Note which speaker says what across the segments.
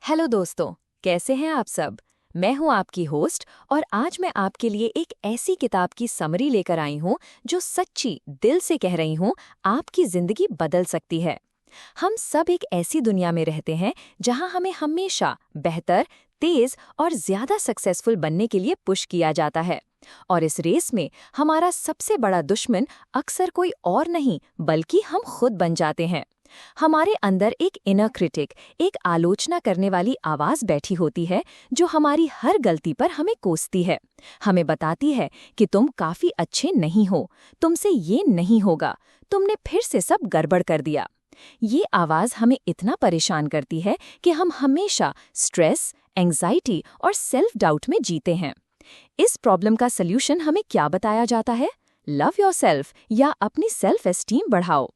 Speaker 1: Hello दोस्तों, कैसे हैं आप सब। मैं हूं आपकी होस्ट और आज मैं आपके लिए एक ऐसी किताब की समरी लेकर आई हूं जो सच्ची दिल से कह रही हूं आपकी जिंदगी बदल सकती है। हम सब एक ऐसी दुनिया में रहते हैं जहां हमें हमेशा बेहतर, तेज और ज्यादा सक्सेसफुल बनने के लिए पुश किया जाता है। और इस रेस में हमारा सबसे बड़ा दुश्मन अक्सर कोई और नहीं बल्कि हम खुद बन जाते हैं। हमारे अंदर एक इनर क्रिटिक, एक आलोचना करने वाली आवाज बैठी होती है जो हमारी हर गलती पर हमें कोसती है। हमें बताती है कि तुम काफी अच्छे नहीं हो, तुमसे ये नहीं होगा, तुमने फिर से सब गड़बड़ कर दिया। ये आवाज हमें इतना परेशान करती है कि हम हमेशा स्ट्रेस, एंजाइटी और सेल्फ डाउट में जीते हैं। इस प्रॉब्लम का सल्यूशन हमें क्या बताया जाता है? लव योरसेल्फ या अपनी सेल्फ एस्टीम बढ़ाओ।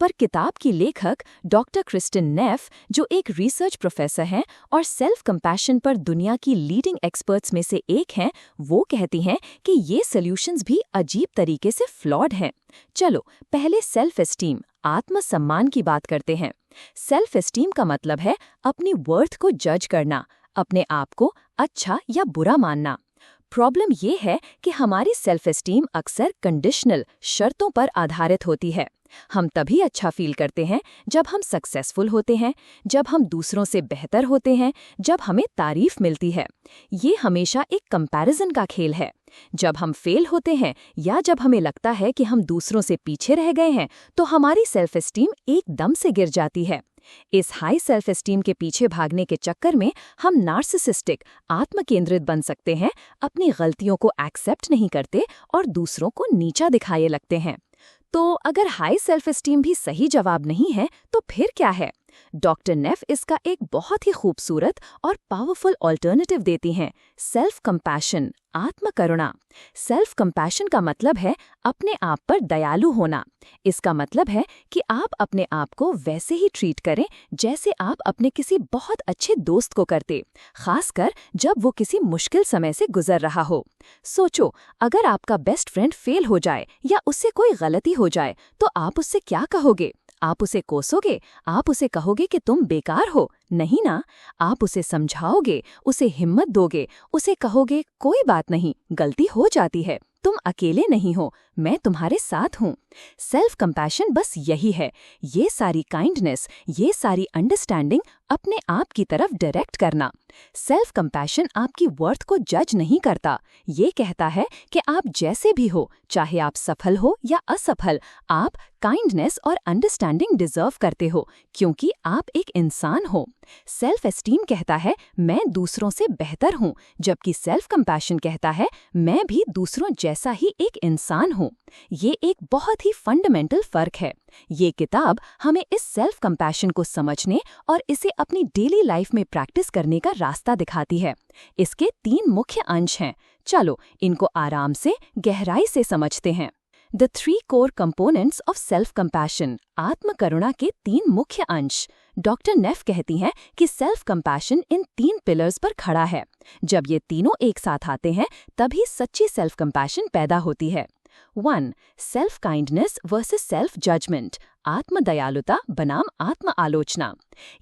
Speaker 1: पर किताब की लेखक डॉक्टर क्रिस्टिन नेफ, जो एक रिसर्च प्रोफेसर हैं और सेल्फ कंपैशन पर दुनिया की लीडिंग एक्सपर्ट्स में से एक हैं, वो कहती हैं कि ये सॉल्यूशंस भी अजीब तरीके से फ्लॉड हैं। चलो पहले सेल्फ एस्टीम, आत्मसम्मान की बात करते हैं। सेल्फ एस्टीम का मतलब है अपनी वर्थ को जज करना, अपने आप को अच्छा या बुरा मानना। प्रॉब्लम ये है कि हमारी सेल्फ एस्टीम अक्सर कंडीशनल, शर्तों पर आधारित होती है। हम तभी अच्छा फील करते हैं जब हम सक्सेसफुल होते हैं, जब हम दूसरों से बेहतर होते हैं, जब हमें तारीफ मिलती है। ये हमेशा एक कंपैरिजन का खेल है। जब हम फेल होते हैं या जब हमें लगता है कि हम दूसरों से पीछे रह गए हैं, तो हमारी सेल्फ एस्टीम एकदम से गिर जाती है। इस हाई सेल्फ एस्टीम के पीछे भागने के चक्कर में हम नार्सिसिस्टिक, आत्मकेंद्रित बन सकते हैं, अपनी गलतियों को एक्सेप्ट नहीं करते और दूसरों को नीचा दिखाने लगते हैं। तो अगर हाई सेल्फ एस्टीम भी सही जवाब नहीं है, तो फिर क्या है? डॉक्टर नेफ इसका एक बहुत ही खूबसूरत और पावरफुल ऑल्टरनेटिव देती हैं, सेल्फ कंपैशन, आत्मकरुणा। सेल्फ कंपैशन का मतलब है अपने आप पर दयालु होना। इसका मतलब है कि आप अपने आप को वैसे ही ट्रीट करें जैसे आप अपने किसी बहुत अच्छे दोस्त को करते, खासकर जब वो किसी मुश्किल समय से गुजर रहा हो। सोचो, अगर आपका बेस्ट फ्रेंड फेल हो जाए या उससे कोई गलती हो जाए, तो आप उससे क्या कहोगे? आप उसे कोसोगे? आप उसे कहोगे कि तुम बेकार हो? नहीं ना। आप उसे समझाओगे, उसे हिम्मत दोगे, उसे कहोगे कोई बात नहीं, गलती हो जाती है, तुम अकेले नहीं हो, मैं तुम्हारे साथ हूँ। सेल्फ कंपैशन बस यही है, ये सारी काइंडनेस, ये सारी अंडरस्टैंडिंग अपने आप की तरफ डायरेक्ट करना। सेल्फ कंपैशन आपकी वर्थ को जज नहीं करता। ये कहता है कि आप जैसे भी हो, चाहे आप सफल हो या असफल, आप काइंडनेस और अंडरस्टैंडिंग डिजर्व करते हो, क्योंकि आप एक इंसान हो। सेल्फ एस्टीम कहता है मैं दूसरों से बेहतर हूँ, जबकि सेल्फ कंपैशन कहता है मैं भी दूसरों जैसा ही एक इंसान हूँ। ये एक बहुत ही फंडामेंटल फर्क है। ये किताब हमें इस सेल्फ कंपैशन को समझने और इसे अपनी डेली लाइफ में प्रैक्टिस करने का रास्ता दिखाती है। इसके 3 मुख्य अंश हैं। चलो इनको आराम से, गहराई से समझते हैं। The 3 core components of self compassion, आत्मकरुणा के 3 मुख्य अंश। डॉक्टर नेफ कहती हैं कि सेल्फ कंपैशन इन 3 पिलर्स पर खड़ा है। जब ये तीनों एक साथ आते हैं, तभी सच्ची सेल्फ कंपैशन पैदा होती है। 1. Self kindness versus self judgement, आत्मदयालुता बनाम आत्म आलोचना।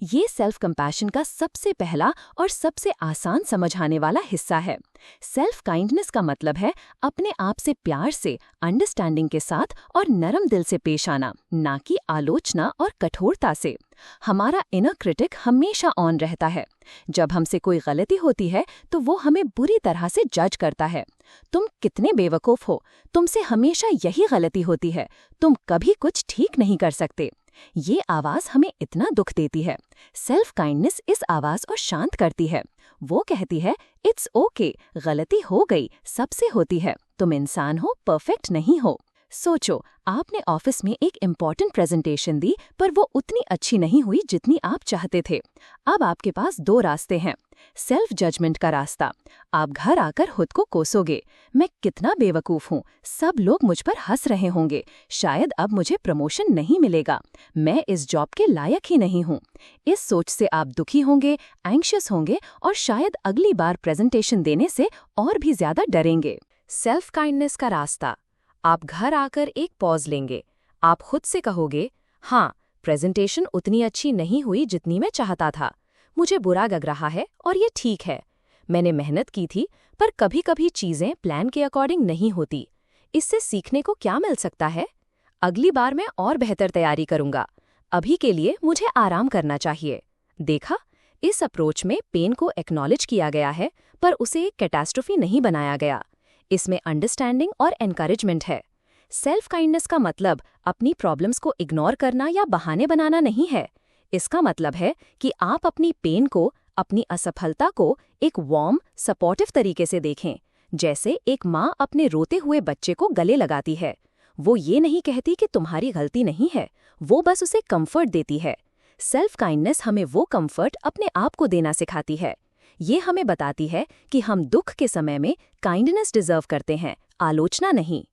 Speaker 1: ये सेल्फ कंपैशन का सबसे पहला और सबसे आसान समझाने वाला हिस्सा है। सेल्फ काइंडनेस का मतलब है अपने आप से प्यार से, अंडरस्टैंडिंग के साथ और नरम दिल से पेश आना, ना कि आलोचना और कठोरता से। हमारा इनर क्रिटिक हमेशा ऑन रहता है। जब हमसे कोई गलती होती है तो वो हमें बुरी तरह से जज करता है। तुम कितने बेवकूफ हो, तुमसे हमेशा यही गलती होती है, तुम कभी कुछ ठीक नहीं कर सकते। ये आवाज हमें इतना दुख देती है। सेल्फ काइंडनेस इस आवाज को शांत करती है। वो कहती है इट्स ओके, गलती हो गई, सबसे होती है, तुम इंसान हो, परफेक्ट नहीं हो। सोचो, आपने ऑफिस में एक इम्पॉर्टेंट प्रेजेंटेशन दी, पर वो उतनी अच्छी नहीं हुई जितनी आप चाहते थे। अब आपके पास 2 रास्ते हैं। सेल्फ जजमेंट का रास्ता, आप घर आकर खुद को कोसोगे, मैं कितना बेवकूफ हूँ, सब लोग मुझ पर हंस रहे होंगे, शायद अब मुझे प्रमोशन नहीं मिलेगा, मैं इस जॉब के लायक ही नहीं हूँ। इस सोच से आप दुखी होंगे, एंग्शियस होंगे और शायद अगली बार प्रेजेंटेशन देने से और भी ज्यादा डरेंगे। सेल्फ काइंडनेस का रास्ता, आप घर आकर एक पॉज लेंगे, आप खुद से कहोगे हाँ, प्रेजेंटेशन उतनी अच्छी नहीं हुई जितनी मैं चाहता था, मुझे बुरा लग रहा है और ये ठीक है। मैंने मेहनत की थी, पर कभी कभी चीजें प्लान के अकॉर्डिंग नहीं होती। इससे सीखने को क्या मिल सकता है? अगली बार मैं और बेहतर तैयारी करूंगा। अभी के लिए मुझे आराम करना चाहिए। देखा, इस अप्रोच में पेन को एक्नॉलेज किया गया है, पर उसे एक कैटास्ट्रोफी नहीं बनाया गया। इसमें अंडरस्टैंडिंग और एनकरेजमेंट है। सेल्फ काइंडनेस का मतलब अपनी प्रॉब्लम्स को इग्नोर करना या बहाने बनाना नहीं है। इसका मतलब है कि आप अपनी पेन को, अपनी असफलता को एक वार्म, सपोर्टिव तरीके से देखें, जैसे एक माँ अपने रोते हुए बच्चे को गले लगाती है। वो ये नहीं कहती कि तुम्हारी गलती नहीं है, वो बस उसे कंफर्ट देती है। सेल्फ काइंडनेस हमें वो कंफर्ट अपने आप को देना सिखाती है। ये हमें बताती है कि हम दुख के समय में काइंडनेस डिजर्व करते हैं, आलोचना नहीं।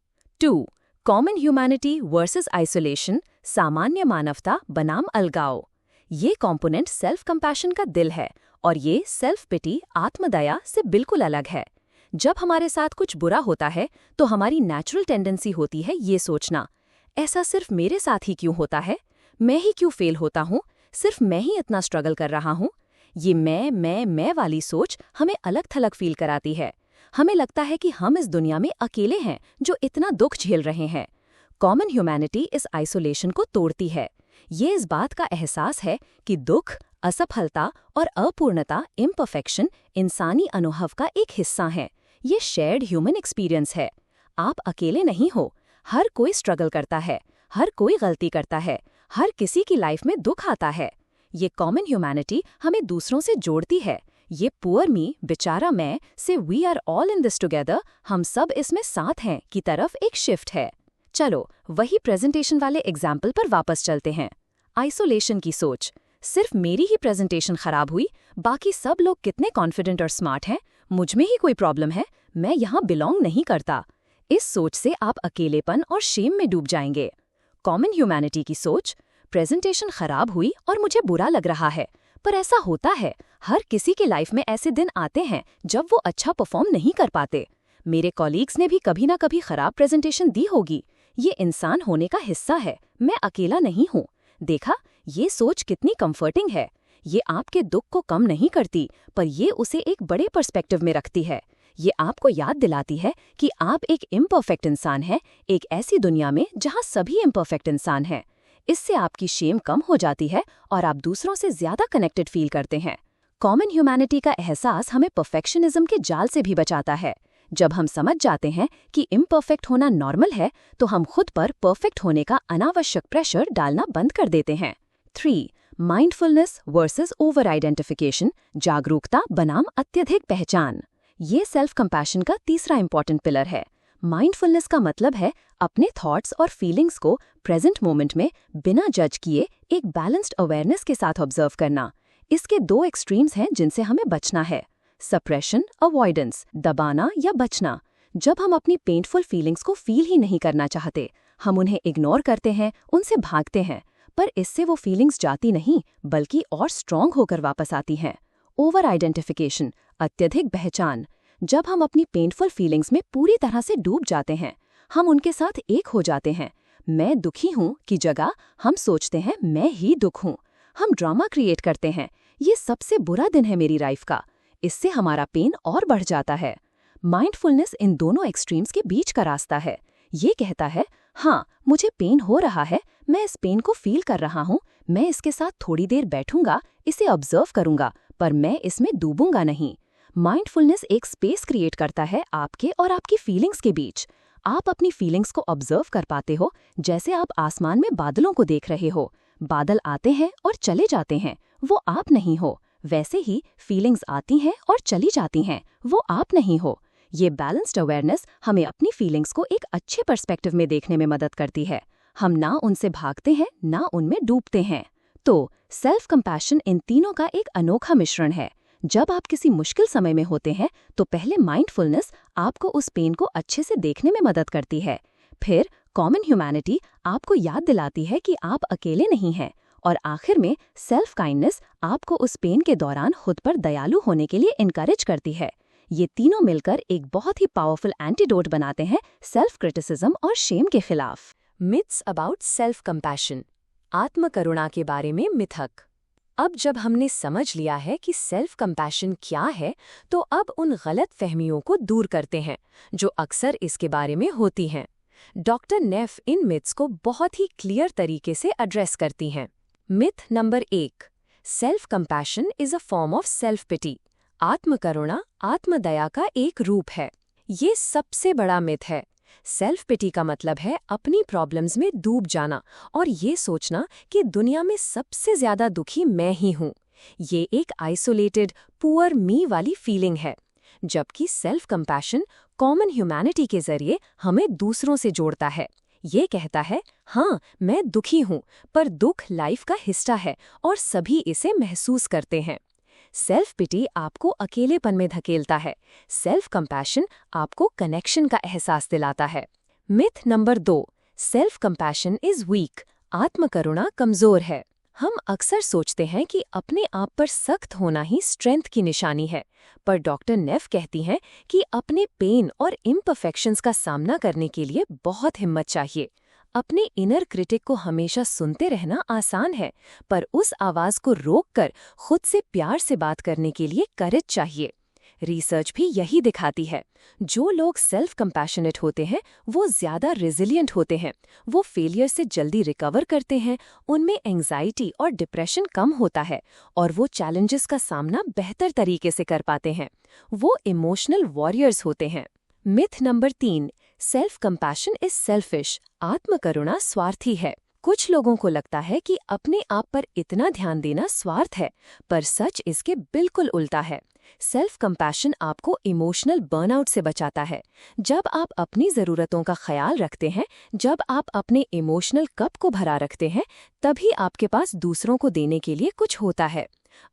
Speaker 1: 2. कॉमन ह्यूमैनिटी वर्सेस आइसोलेशन, सामान्य मानवता बनाम अलगाव। ये कॉम्पोनेंट सेल्फ कंपैशन का दिल है, और ये सेल्फ पिटी, आत्मदया से बिल्कुल अलग है। जब हमारे साथ कुछ बुरा होता है तो हमारी नेचुरल टेंडेंसी होती है ये सोचना, ऐसा सिर्फ मेरे साथ ही क्यों होता है, मैं ही क्यों फेल होता हूँ, सिर्फ मैं ही इतना स्ट्रगल कर रहा हूँ। ये मैं वाली सोच हमें अलग थलग फील कराती है। हमें लगता है कि हम इस दुनिया में अकेले हैं जो इतना दुख झेल रहे हैं। कॉमन ह्यूमैनिटी इस आइसोलेशन को तोड़ती है। ये इस बात का एहसास है कि दुख, असफलता और अपूर्णता, इम्परफेक्शन इंसानी अनुभव का एक हिस्सा है। ये शेयर्ड ह्यूमन एक्सपीरियंस है। आप अकेले नहीं हो। हर कोई स्ट्रगल करता है, हर कोई गलती करता है, हर किसी की लाइफ में दुख आता है। ये कॉमन ह्यूमैनिटी हमें दूसरों से जोड़ती है। ये पुअर मी, बेचारा मैं से we are all in this together, हम सब इसमें साथ हैं की तरफ एक शिफ्ट है। चलो वही प्रेजेंटेशन वाले एग्जाम्पल पर वापस चलते हैं। आइसोलेशन की सोच, सिर्फ मेरी ही प्रेजेंटेशन खराब हुई, बाकी सब लोग कितने कॉन्फिडेंट और स्मार्ट हैं, मुझ में ही कोई प्रॉब्लम है, मैं यहाँ बिलोंग नहीं करता। इस सोच से आप अकेलेपन और शेम में डूब जाएंगे। कॉमन ह्यूमैनिटी की सोच, प्रेजेंटेशन खराब हुई और मुझे बुरा लग रहा है, पर ऐसा होता है, हर किसी के लाइफ में ऐसे दिन आते हैं जब वो अच्छा परफॉर्म नहीं कर पाते। मेरे कॉलीग्स ने भी कभी ना कभी खराब प्रेजेंटेशन दी होगी। ये इंसान होने का हिस्सा है, मैं अकेला नहीं हूँ। देखा, ये सोच कितनी कंफर्टिंग है। ये आपके दुख को कम नहीं करती, पर ये उसे एक बड़े पर्सपेक्टिव में रखती है। ये आपको याद दिलाती है कि आप एक इम्परफेक्ट इंसान हैं, एक ऐसी दुनिया में जहाँ सभी इम्परफेक्ट इंसान हैं। इससे आपकी शेम कम हो जाती है और आप दूसरों से ज्यादा कनेक्टेड फील करते हैं। कॉमन ह्यूमैनिटी का एहसास हमें परफेक्शनिज्म के जाल से भी बचाता है। जब हम समझ जाते हैं कि इम्परफेक्ट होना नॉर्मल है, तो हम खुद पर परफेक्ट होने का अनावश्यक प्रेशर डालना बंद कर देते हैं। 3. माइंडफुलनेस वर्सेस ओवर आइडेंटिफिकेशन, जागरूकता बनाम अत्यधिक पहचान। ये सेल्फ कंपैशन का तीसरा इंपॉर्टेंट पिलर है। माइंडफुलनेस का मतलब है अपने थॉट्स और फीलिंग्स को प्रेजेंट मोमेंट में बिना जज किए एक बैलेंस्ड अवेयरनेस के साथ ऑब्जर्व करना। इसके दो एक्सट्रीम्स हैं जिनसे हमें बचना है, सप्रेशन, अवॉइडेंस, दबाना या बचना। जब हम अपनी पेनफुल फीलिंग्स को फील ही नहीं करना चाहते, हम उन्हें इग्नोर करते हैं, उनसे भागते हैं, पर इससे वो फीलिंग्स जाती नहीं बल्कि और स्ट्रॉन्ग होकर वापस आती हैं। ओवर आइडेंटिफिकेशन, अत्यधिक पहचान। जब हम अपनी पेनफुल फीलिंग्स में पूरी तरह से डूब जाते हैं, हम उनके साथ एक हो जाते हैं। मैं दुखी हूँ की जगह हम सोचते हैं मैं ही दुख हूँ। हम ड्रामा क्रिएट करते हैं, ये सबसे बुरा दिन है मेरी लाइफ का। इससे हमारा पेन और बढ़ जाता है। माइंडफुलनेस इन दोनों एक्सट्रीम्स के बीच का रास्ता है। ये कहता है, हाँ मुझे पेन हो रहा है, मैं इस पेन को फील कर रहा हूँ, मैं इसके साथ थोड़ी देर बैठूंगा, इसे ऑब्जर्व करूंगा, पर मैं इसमें डूबूंगा नहीं। माइंडफुलनेस एक स्पेस क्रिएट करता है आपके और आपकी फीलिंग्स के बीच। आप अपनी फीलिंग्स को ऑब्जर्व कर पाते हो, जैसे आप आसमान में बादलों को देख रहे हो। बादल आते हैं और चले जाते हैं, वो आप नहीं हो। वैसे ही फीलिंग्स आती हैं और चली जाती हैं, वो आप नहीं हो। ये बैलेंस्ड अवेयरनेस हमें अपनी फीलिंग्स को एक अच्छे पर्सपेक्टिव में देखने में मदद करती है। हम ना उनसे भागते हैं, ना उनमें डूबते हैं। तो सेल्फ कंपैशन इन तीनों का एक अनोखा मिश्रण है। जब आप किसी मुश्किल समय में होते हैं, तो पहले माइंडफुलनेस आपको उस पेन को अच्छे से देखने में मदद करती है। फिर कॉमन ह्यूमैनिटी आपको याद दिलाती है कि आप अकेले नहीं हैं, और आखिर में सेल्फ काइंडनेस आपको उस पेन के दौरान खुद पर दयालु होने के लिए इनकरेज करती है। ये तीनों मिलकर एक बहुत ही पावरफुल एंटीडोट बनाते हैं सेल्फ क्रिटिसिज्म और शेम के खिलाफ। मिथ्स अबाउट सेल्फ कंपैशन, आत्मकरुणा के बारे में मिथक। अब जब हमने समझ लिया है कि सेल्फ कंपैशन क्या है, तो अब उन गलत फहमियों को दूर करते हैं जो अक्सर इसके बारे में होती हैं। डॉक्टर नेफ इन मिथ्स को बहुत ही क्लियर तरीके से एड्रेस करती हैं। Myth number 1, self compassion is a form of self pity. आत्मकरुणा आत्मदया का एक रूप है। ये सबसे बड़ा मिथ है। सेल्फ पिटी का मतलब है अपनी प्रॉब्लम्स में डूब जाना और ये सोचना कि दुनिया में सबसे ज्यादा दुखी मैं ही हूँ। ये एक आइसोलेटेड पुअर मी वाली फीलिंग है, जबकि सेल्फ कंपैशन कॉमन ह्यूमैनिटी के जरिए हमें दूसरों से जोड़ता है। ये कहता है, हाँ मैं दुखी हूँ, पर दुख लाइफ का हिस्सा है और सभी इसे महसूस करते हैं। सेल्फ पिटी आपको अकेलेपन में धकेलता है। सेल्फ कंपैशन आपको कनेक्शन का एहसास दिलाता है। Myth number 2, self compassion is weak. आत्मकरुणा कमजोर है। हम अक्सर सोचते हैं कि अपने आप पर सख्त होना ही स्ट्रेंथ की निशानी है, पर डॉक्टर नेफ कहती हैं कि अपने पेन और इम्परफेक्शंस का सामना करने के लिए बहुत हिम्मत चाहिए। अपने इनर क्रिटिक को हमेशा सुनते रहना आसान है, पर उस आवाज को रोककर खुद से प्यार से बात करने के लिए करेज चाहिए। रिसर्च भी यही दिखाती है। जो लोग सेल्फ कंपैशनेट होते हैं वो ज्यादा रेजिलिएंट होते हैं, वो फेलियर से जल्दी रिकवर करते हैं, उनमें एंजाइटी और डिप्रेशन कम होता है और वो चैलेंजेस का सामना बेहतर तरीके से कर पाते हैं। वो इमोशनल वॉरियर्स होते हैं। Myth number 3, self compassion is selfish. आत्मकरुणा स्वार्थी है। कुछ लोगों को लगता है कि अपने आप पर इतना ध्यान देना स्वार्थ है, पर सच इसके बिल्कुल उल्टा है। सेल्फ कंपैशन आपको इमोशनल बर्नआउट से बचाता है। जब आप अपनी ज़रूरतों का ख्याल रखते हैं, जब आप अपने इमोशनल कप को भरा रखते हैं, तभी आपके पास दूसरों को देने के लिए कुछ होता है।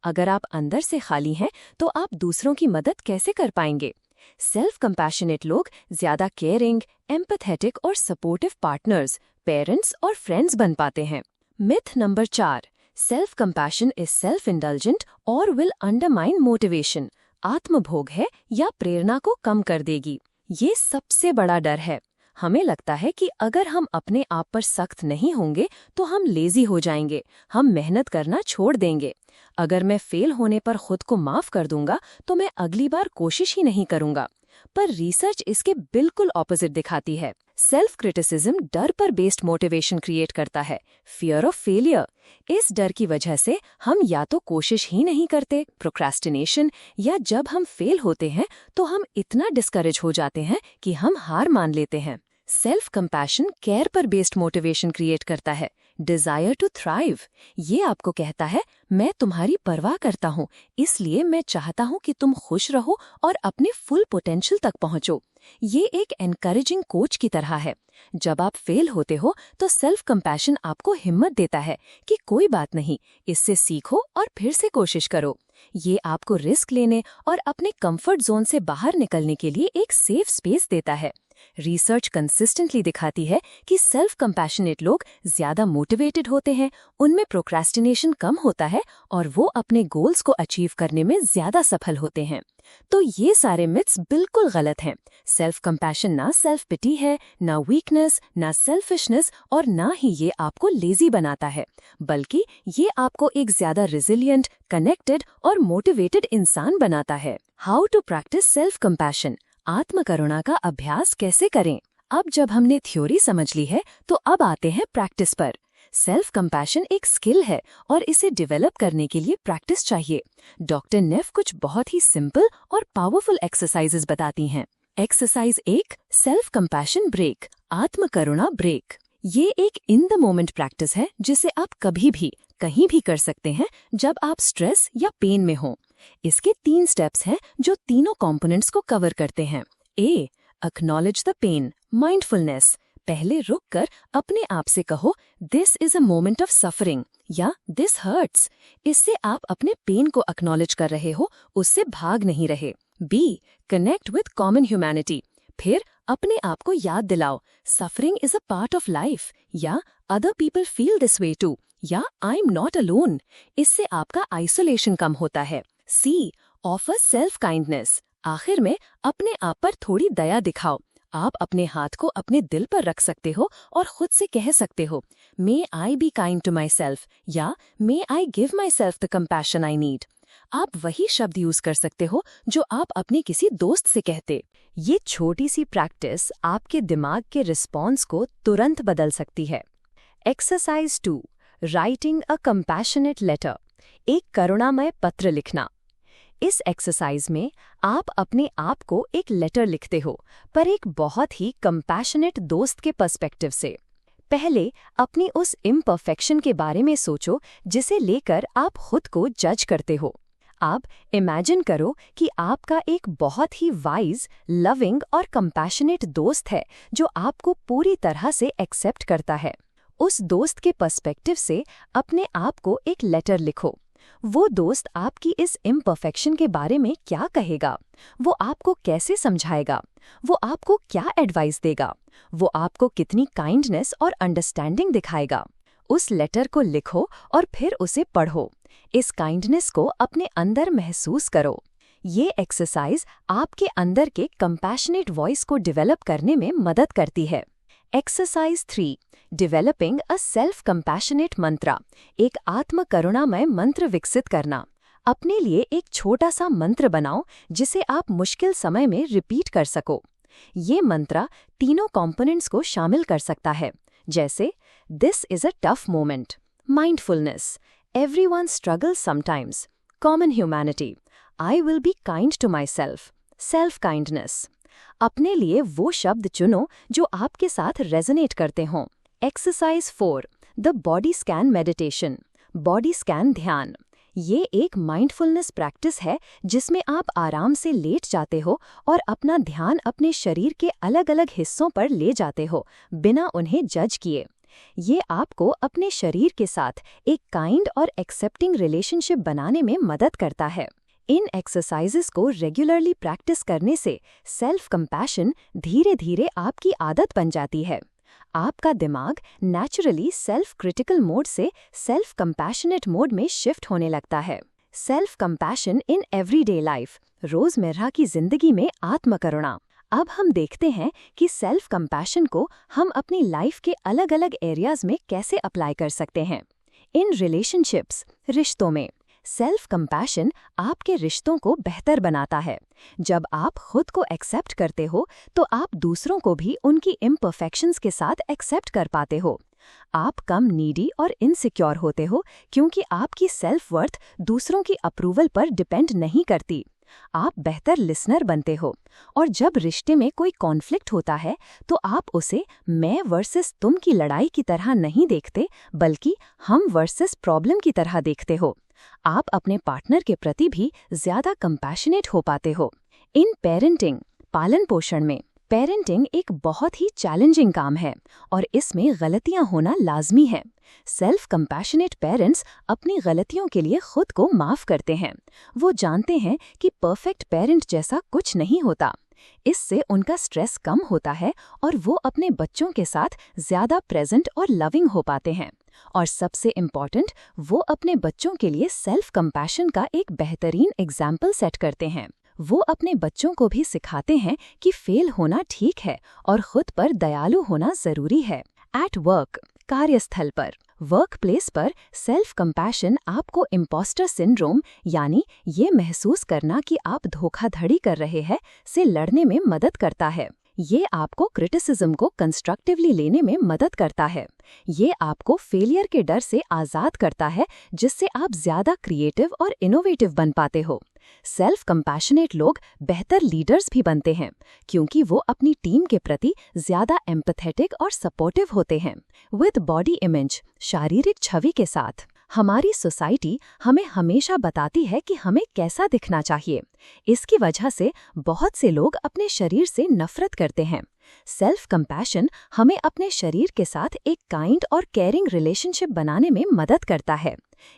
Speaker 1: अगर आप अंदर से खाली हैं, तो आप दूसरों की मदद कैसे कर पाएंगे? सेल्फ कंपैशनेट लोग ज्यादा केयरिंग, एम्पैथेटिक और सपोर्टिव पार्टनर्स, पेरेंट्स और फ्रेंड्स बन पाते हैं। Myth number 4, self compassion is self indulgent और विल अंडरमाइन मोटिवेशन। आत्मभोग है या प्रेरणा को कम कर देगी। ये सबसे बड़ा डर है। हमें लगता है कि अगर हम अपने आप पर सख्त नहीं होंगे तो हम लेजी हो जाएंगे, हम मेहनत करना छोड़ देंगे। अगर मैं फेल होने पर खुद को माफ कर दूंगा तो मैं अगली बार कोशिश ही नहीं करूंगा। पर रिसर्च इसके बिल्कुल ऑपोजिट दिखाती है। सेल्फ क्रिटिसिज्म डर पर बेस्ड मोटिवेशन क्रिएट करता है, फियर ऑफ फेलियर। इस डर की वजह से हम या तो कोशिश ही नहीं करते, प्रोक्रेस्टिनेशन, या जब हम फेल होते हैं तो हम इतना डिस्करेज हो जाते हैं कि हम हार मान लेते हैं। सेल्फ कंपैशन केयर पर बेस्ड मोटिवेशन क्रिएट करता है, डिजायर टू थ्राइव। ये आपको कहता है, मैं तुम्हारी परवाह करता हूँ, इसलिए मैं चाहता हूँ कि तुम खुश रहो और अपने फुल पोटेंशियल तक पहुँचो। ये एक एनकरेजिंग कोच की तरह है। जब आप फेल होते हो तो सेल्फ कंपैशन आपको हिम्मत देता है कि कोई बात नहीं, इससे सीखो और फिर से कोशिश करो। ये आपको रिस्क लेने और अपने कंफर्ट जोन से बाहर निकलने के लिए एक सेफ स्पेस देता है। रिसर्च कंसिस्टेंटली दिखाती है कि सेल्फ कंपैशनेट लोग ज्यादा मोटिवेटेड होते हैं, उनमें प्रोक्रेस्टिनेशन कम होता है और वो अपने गोल्स को अचीव करने में ज्यादा सफल होते हैं। तो ये सारे मिथ्स बिल्कुल गलत हैं। सेल्फ कंपैशन ना सेल्फ पिटी है, ना वीकनेस, ना सेल्फिशनेस और ना ही ये आपको लेजी बनाता है, बल्कि ये आपको एक ज्यादा रेजिलिएंट, कनेक्टेड और मोटिवेटेड इंसान बनाता है। How to practise self compassion. आत्मकरुणा का अभ्यास कैसे करें? अब जब हमने थ्योरी समझ ली है तो अब आते हैं प्रैक्टिस पर। सेल्फ कंपैशन एक स्किल है और इसे डेवलप करने के लिए प्रैक्टिस चाहिए। डॉक्टर नेफ कुछ बहुत ही सिंपल और पावरफुल एक्सरसाइजेस बताती हैं। एक्सरसाइज 1, सेल्फ कंपैशन ब्रेक, आत्मकरुणा ब्रेक। ये एक इन द मोमेंट प्रैक्टिस है जिसे आप कभी भी कहीं भी कर सकते हैं जब आप स्ट्रेस या पेन में हो। इसके 3 स्टेप्स हैं जो तीनों कंपोनेंट्स को कवर करते हैं। ए, एक्नॉलेज द पेन, माइंडफुलनेस। पहले रुककर अपने आप से कहो, this is a moment of suffering या दिस हर्ट्स। इससे आप अपने पेन को एक्नॉलेज कर रहे हो, उससे भाग नहीं रहे। Be, connect with common humanity. फिर अपने आप को याद दिलाओ, suffering is a part of life, या other people feel this way too, या आई एम नॉट अलोन। इससे आपका आइसोलेशन कम होता है। सी, ऑफर सेल्फ काइंडनेस। आखिर में अपने आप पर थोड़ी दया दिखाओ। आप अपने हाथ को अपने दिल पर रख सकते हो और खुद से कह सकते हो, may I be kind to myself या may I give myself the compassion I need. आप वही शब्द यूज कर सकते हो जो आप अपने किसी दोस्त से कहते। ये छोटी सी प्रैक्टिस आपके दिमाग के रिस्पॉन्स को तुरंत बदल सकती है। Exercise 2, writing a compassionate letter, एक करुणामय पत्र लिखना। इस एक्सरसाइज में आप अपने आप को एक लेटर लिखते हो, पर एक बहुत ही कंपैशनेट दोस्त के पर्सपेक्टिव से। पहले अपनी उस इम्परफेक्शन के बारे में सोचो जिसे लेकर आप खुद को जज करते हो। अब इमेजिन करो कि आपका एक बहुत ही वाइज, लविंग और कंपैशनेट दोस्त है जो आपको पूरी तरह से एक्सेप्ट करता है। उस दोस्त के पर्सपेक्टिव से अपने आप को एक लेटर लिखो। वो दोस्त आपकी इस इम्परफेक्शन के बारे में क्या कहेगा? वो आपको कैसे समझाएगा? वो आपको क्या एडवाइस देगा? वो आपको कितनी काइंडनेस और अंडरस्टैंडिंग दिखाएगा? उस लेटर को लिखो और फिर उसे पढ़ो। इस काइंडनेस को अपने अंदर महसूस करो। ये एक्सरसाइज आपके अंदर के कंपैशनेट वॉइस को डेवलप करने में मदद करती है। Exercise 3, developing a self compassionate mantra, एक आत्म करुणामय मंत्र विकसित करना। अपने लिए एक छोटा सा मंत्र बनाओ जिसे आप मुश्किल समय में रिपीट कर सको। ये मंत्र तीनों कंपोनेंट्स को शामिल कर सकता है, जैसे this is a tough moment, mindfulness, everyone struggles sometimes, common humanity, I will be kind to myself, self kindness. अपने लिए वो शब्द चुनो जो आपके साथ रेजोनेट करते हों। Exercise 4, the body scan meditation, body scan ध्यान। ये एक माइंडफुलनेस प्रैक्टिस है जिसमें आप आराम से लेट जाते हो और अपना ध्यान अपने शरीर के अलग अलग हिस्सों पर ले जाते हो, बिना उन्हें जज किए। ये आपको अपने शरीर के साथ एक काइंड और एक्सेप्टिंग रिलेशनशिप बनाने में मदद करता है। इन एक्सरसाइजेस को रेगुलरली प्रैक्टिस करने से सेल्फ कंपैशन धीरे धीरे आपकी आदत बन जाती है। आपका दिमाग नेचुरली सेल्फ क्रिटिकल मोड से सेल्फ कंपैशनेट मोड में शिफ्ट होने लगता है। Self compassion in everyday life, रोजमर्रा की जिंदगी में आत्मकरुणा। अब हम देखते हैं कि सेल्फ कंपैशन को हम अपनी लाइफ के अलग अलग एरियाज में कैसे अप्लाई कर सकते हैं। इन रिलेशनशिप्स, रिश्तों में सेल्फ कंपैशन आपके रिश्तों को बेहतर बनाता है। जब आप खुद को एक्सेप्ट करते हो तो आप दूसरों को भी उनकी इम्परफेक्शंस के साथ एक्सेप्ट कर पाते हो। आप कम नीडी और इनसिक्योर होते हो क्योंकि आपकी सेल्फ वर्थ दूसरों की अप्रूवल पर डिपेंड नहीं करती। आप बेहतर लिसनर बनते हो और जब रिश्ते में कोई कॉन्फ्लिक्ट होता है तो आप उसे मैं वर्सेस तुम की लड़ाई की तरह नहीं देखते, बल्कि हम वर्सेस प्रॉब्लम की तरह देखते हो। आप अपने पार्टनर के प्रति भी ज्यादा कंपैशनेट हो पाते हो। इन पेरेंटिंग, पालन पोषण में, पेरेंटिंग एक बहुत ही चैलेंजिंग काम है और इसमें गलतियां होना लाजमी है। सेल्फ कंपैशनेट पेरेंट्स अपनी गलतियों के लिए खुद को माफ करते हैं। वो जानते हैं कि परफेक्ट पेरेंट जैसा कुछ नहीं होता। इससे उनका स्ट्रेस कम होता है और वो अपने बच्चों के साथ ज्यादा प्रेजेंट और लविंग हो पाते हैं। और सबसे इम्पॉर्टेंट, वो अपने बच्चों के लिए सेल्फ कंपैशन का एक बेहतरीन एग्जाम्पल सेट करते हैं। वो अपने बच्चों को भी सिखाते हैं कि फेल होना ठीक है और खुद पर दयालु होना जरूरी है। एट वर्क, कार्यस्थल पर, वर्क प्लेस पर सेल्फ कंपैशन आपको इम्पोस्टर सिंड्रोम, यानी ये महसूस करना कि आप धोखाधड़ी कर रहे हैं, से लड़ने में मदद करता है। ये आपको क्रिटिसिज्म को कंस्ट्रक्टिवली लेने में मदद करता है। ये आपको फेलियर के डर से आज़ाद करता है, जिससे आप ज्यादा क्रिएटिव और इनोवेटिव बन पाते हो। सेल्फ कंपैशनेट लोग बेहतर लीडर्स भी बनते हैं क्योंकि वो अपनी टीम के प्रति ज्यादा एम्पैथेटिक और सपोर्टिव होते हैं। विद बॉडी इमेज, शारीरिक छवि के साथ, हमारी सोसाइटी हमें हमेशा बताती है कि हमें कैसा दिखना चाहिए। इसकी वजह से बहुत से लोग अपने शरीर से नफरत करते हैं। सेल्फ कंपैशन हमें अपने शरीर के साथ एक काइंड और केयरिंग रिलेशनशिप बनाने में मदद करता है।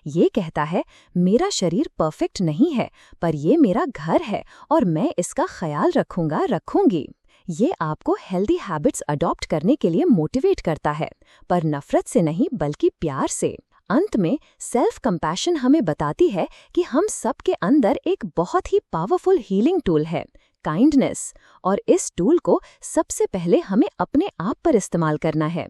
Speaker 1: ये कहता है, मेरा शरीर परफेक्ट नहीं है, पर ये मेरा घर है और मैं इसका ख्याल रखूंगी। ये आपको हेल्दी हैबिट्स अडॉप्ट करने के लिए मोटिवेट करता है, पर नफरत से नहीं बल्कि प्यार से। अंत में सेल्फ कंपैशन हमें बताती है कि हम सब के अंदर एक बहुत ही पावरफुल हीलिंग टूल है, काइंडनेस। और इस टूल को सबसे पहले हमें अपने आप पर इस्तेमाल करना है।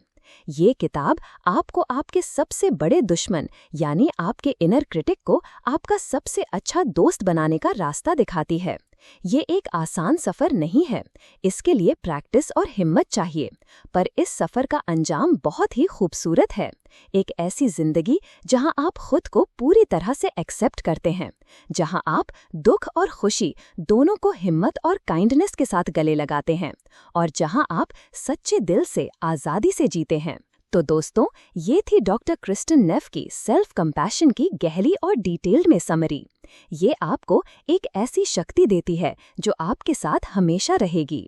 Speaker 1: ये किताब आपको आपके सबसे बड़े दुश्मन यानी आपके इनर क्रिटिक को आपका सबसे अच्छा दोस्त बनाने का रास्ता दिखाती है। ये एक आसान सफ़र नहीं है, इसके लिए प्रैक्टिस और हिम्मत चाहिए, पर इस सफ़र का अंजाम बहुत ही खूबसूरत है। एक ऐसी जिंदगी जहां आप खुद को पूरी तरह से एक्सेप्ट करते हैं, जहां आप दुख और खुशी दोनों को हिम्मत और काइंडनेस के साथ गले लगाते हैं, और जहां आप सच्चे दिल से आज़ादी से जीते हैं। तो दोस्तों, ये थी डॉक्टर क्रिस्टन नेफ की सेल्फ कंपैशन की गहरी और डिटेल्ड में समरी। ये आपको एक ऐसी शक्ति देती है जो आपके साथ हमेशा रहेगी।